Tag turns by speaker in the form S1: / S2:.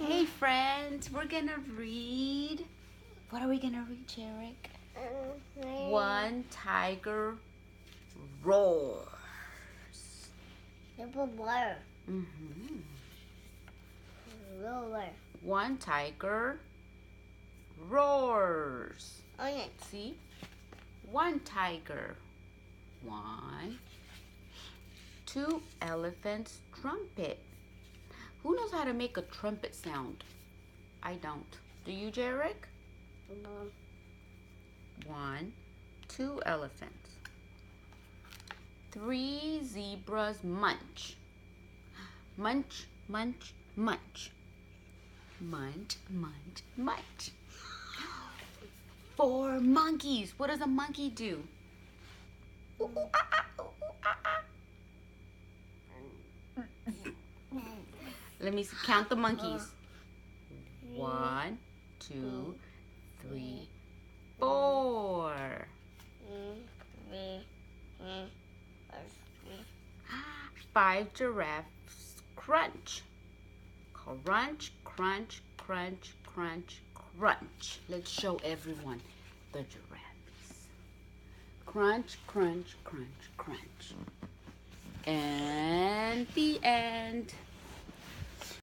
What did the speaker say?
S1: Hey friends, we're gonna read. What are we gonna read, Jeric? One tiger roars.
S2: Roar.
S1: One tiger roars.
S2: Oh yeah.
S1: See? One tiger. One. Two elephants trumpet. Who knows how to make a trumpet sound? I don't. Do you, Jeric? One. Two elephants. Three zebras munch. Munch, munch, munch. Munch, munch, munch. Four monkeys. What does a monkey do? Ooh, ooh, ah, ah, ooh, ooh, ah, ah. Let me count the monkeys. 1, 2, 3, 4. 5 giraffes crunch. Crunch, crunch, crunch, crunch, crunch. Let's show everyone the giraffes. Crunch, crunch, crunch, crunch. And the end.